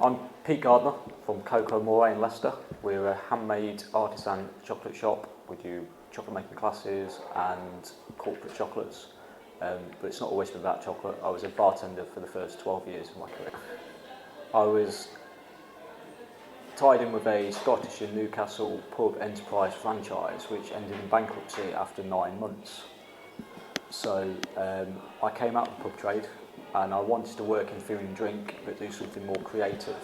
I'm Pete Gardner from Cocoa More in Leicester. We're a handmade artisan chocolate shop. We do chocolate making classes and corporate chocolates, but it's not always been about chocolate. I was a bartender for the first 12 years of my career. I was tied in with a Scottish and Newcastle pub enterprise franchise which ended in bankruptcy after 9 months. So I came out of the pub trade and I wanted to work in food and drink but do something more creative.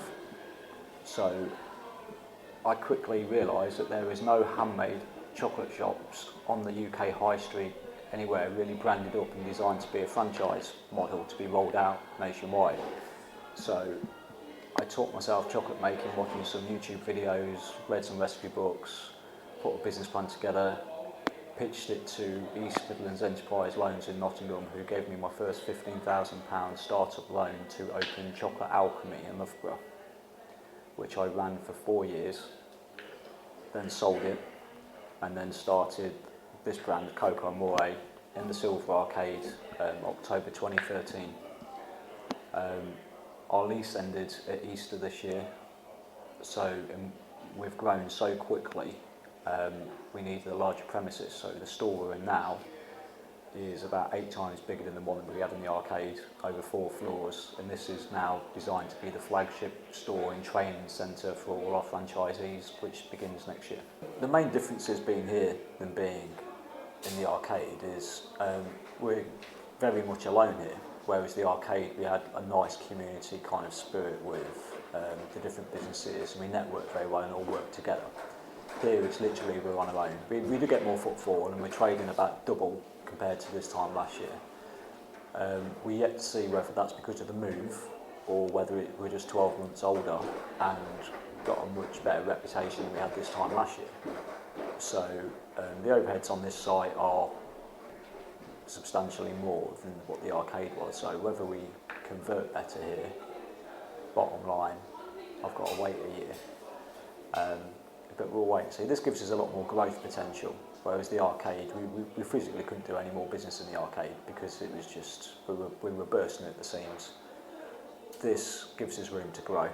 So I quickly realised that there is no handmade chocolate shops on the UK high street anywhere really branded up and designed to be a franchise model to be rolled out nationwide. So I taught myself chocolate making, watching some YouTube videos, read some recipe books, put a business plan together, pitched it to East Midlands Enterprise Loans in Nottingham, who gave me my first £15,000 startup loan to open Chocolate Alchemy in Loughborough, which I ran for 4 years, then sold it, and then started this brand, Cocoa More, in the Silver Arcade, October 2013. Our lease ended at Easter this year, so we've grown so quickly. We needed a larger premises, so the store we're in now is about 8 times bigger than the one that we had in the arcade, over 4 floors, and this is now designed to be the flagship store and training centre for all our franchisees, which begins next year. The main differences being here than being in the arcade is we're very much alone here, whereas the arcade we had a nice community kind of spirit with the different businesses, and we network very well and all work together. Here it's literally we're on our own. We do get more footfall and we're trading about double compared to this time last year. We're yet to see whether that's because of the move or whether we're just 12 months older and got a much better reputation than we had this time last year. So the overheads on this site are substantially more than what the arcade was. So whether we convert better here, bottom line, I've got to wait a year. But we'll wait and see. This gives us a lot more growth potential, whereas the arcade, we physically couldn't do any more business in the arcade because it was just, we were bursting at the seams. This gives us room to grow.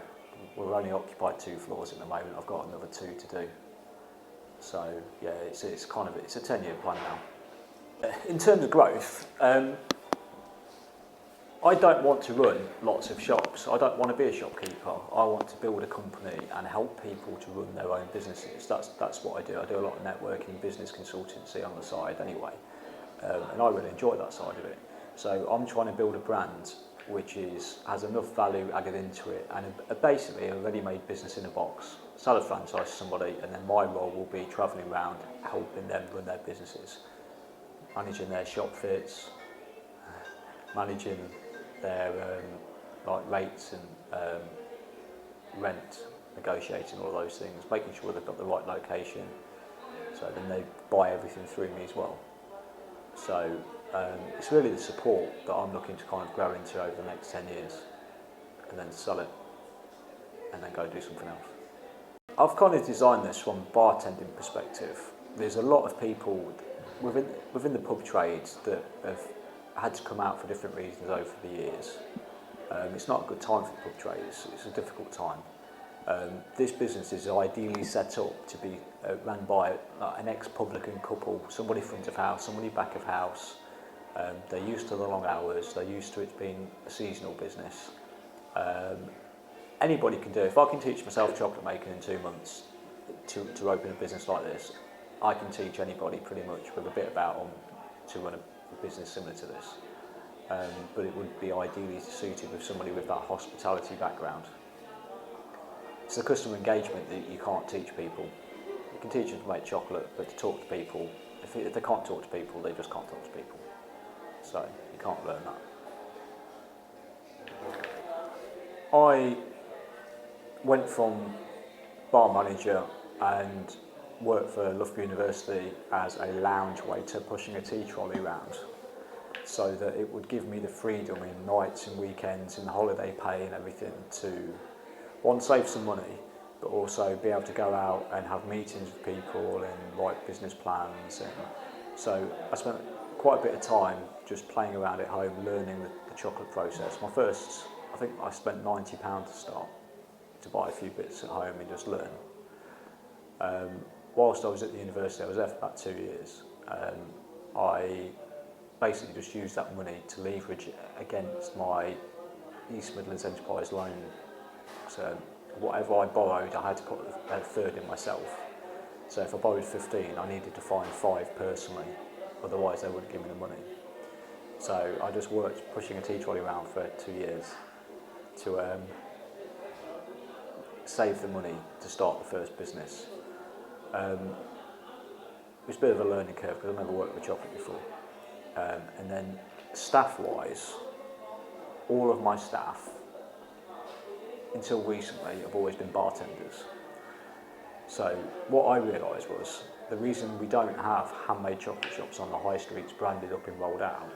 We're only occupied 2 floors at the moment. I've got another 2 to do. So yeah, it's a 10-year plan now. In terms of growth, I don't want to run lots of shops. I don't want to be a shopkeeper. I want to build a company and help people to run their own businesses. That's what I do. I do a lot of networking, business consultancy on the side anyway, and I really enjoy that side of it. So I'm trying to build a brand which has enough value added into it and basically a ready-made business in a box. Sell a franchise to somebody, and then my role will be travelling around helping them run their businesses, managing their shop fits, managing their like rates and rent, negotiating all those things, making sure they've got the right location, so then they buy everything through me as well. So it's really the support that I'm looking to kind of grow into over the next 10 years, and then sell it, and then go do something else. I've kind of designed this from a bartending perspective. There's a lot of people within the pub trades that have had to come out for different reasons over the years. It's not a good time for the pub trade, it's a difficult time. This business is ideally set up to be run by an ex-publican couple, somebody front of house, somebody back of house. They're used to the long hours, they're used to it being a seasonal business. Anybody can do it. If I can teach myself chocolate making in 2 months to open a business like this, I can teach anybody pretty much with a bit about them to run a business similar to this, but it would be ideally suited with somebody with that hospitality background. It's the customer engagement that you can't teach people. You can teach them to make chocolate, but to talk to people, if they can't talk to people, they just can't talk to people. So you can't learn that. I went from bar manager and worked for Loughborough University as a lounge waiter pushing a tea trolley around, so that it would give me the freedom in nights and weekends and holiday pay and everything to, one, save some money, but also be able to go out and have meetings with people and write business plans. And so I spent quite a bit of time just playing around at home, learning the chocolate process. I think I spent £90 to start. to buy a few bits at home and just learn. Whilst I was at the university, I was there for about 2 years. I basically just used that money to leverage against my East Midlands Enterprise loan. So whatever I borrowed, I had to put a third in myself. So if I borrowed 15, I needed to find 5 personally, otherwise they wouldn't give me the money. So I just worked pushing a tea trolley around for 2 years to save the money to start the first business. It was a bit of a learning curve because I've never worked with chocolate before. And then staff-wise, all of my staff, until recently, have always been bartenders. So what I realised was the reason we don't have handmade chocolate shops on the high streets branded up and rolled out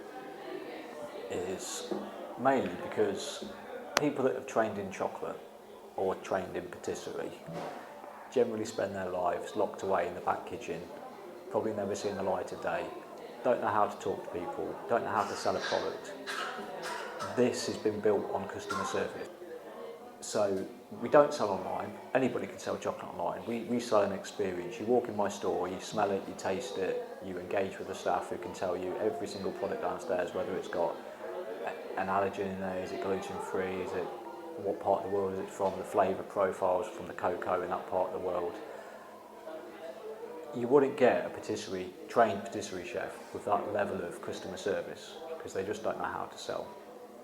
is mainly because people that have trained in chocolate or trained in patisserie generally spend their lives locked away in the back kitchen, probably never seen the light of day, don't know how to talk to people, don't know how to sell a product. This has been built on customer service. So we don't sell online. Anybody can sell chocolate online. We sell an experience. You walk in my store, you smell it, you taste it, you engage with the staff who can tell you every single product downstairs, whether it's got an allergen in there, is it gluten-free, is it what part of the world is it from, the flavour profiles from the cocoa in that part of the world. You wouldn't get a trained patisserie chef with that level of customer service because they just don't know how to sell.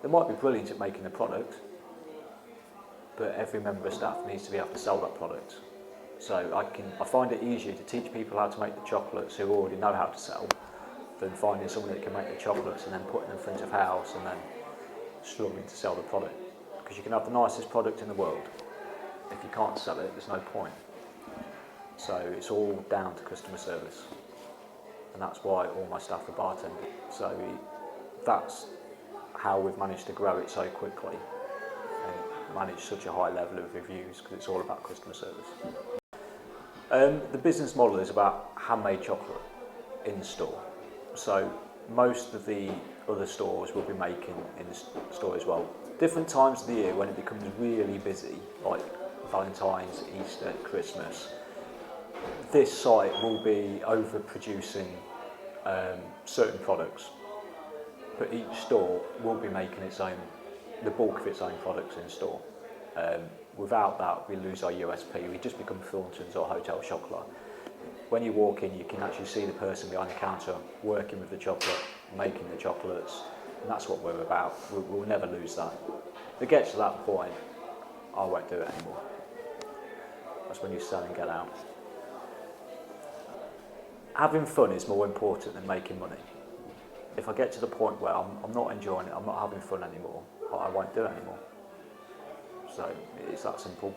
They might be brilliant at making the product, but every member of staff needs to be able to sell that product. So I find it easier to teach people how to make the chocolates who already know how to sell than finding someone that can make the chocolates and then putting them in front of house and then struggling to sell the product. Because you can have the nicest product in the world. If you can't sell it, there's no point. So it's all down to customer service. And that's why all my staff are bartenders. So that's how we've managed to grow it so quickly and manage such a high level of reviews, because it's all about customer service. The business model is about handmade chocolate in the store. So most of the other stores will be making in the store as well. Different times of the year when it becomes really busy, like Valentine's, Easter, Christmas, this site will be overproducing certain products, but each store will be making the bulk of its own products in store. Without that, we lose our USP. We just become Thornton's or Hotel Chocolat. When you walk in, you can actually see the person behind the counter working with the chocolate, making the chocolates, and that's what we're about. We'll never lose that. If it gets to that point, I won't do it anymore. That's when you sell and get out. Having fun is more important than making money. If I get to the point where I'm not enjoying it, I'm not having fun anymore, I won't do it anymore. So it's that simple.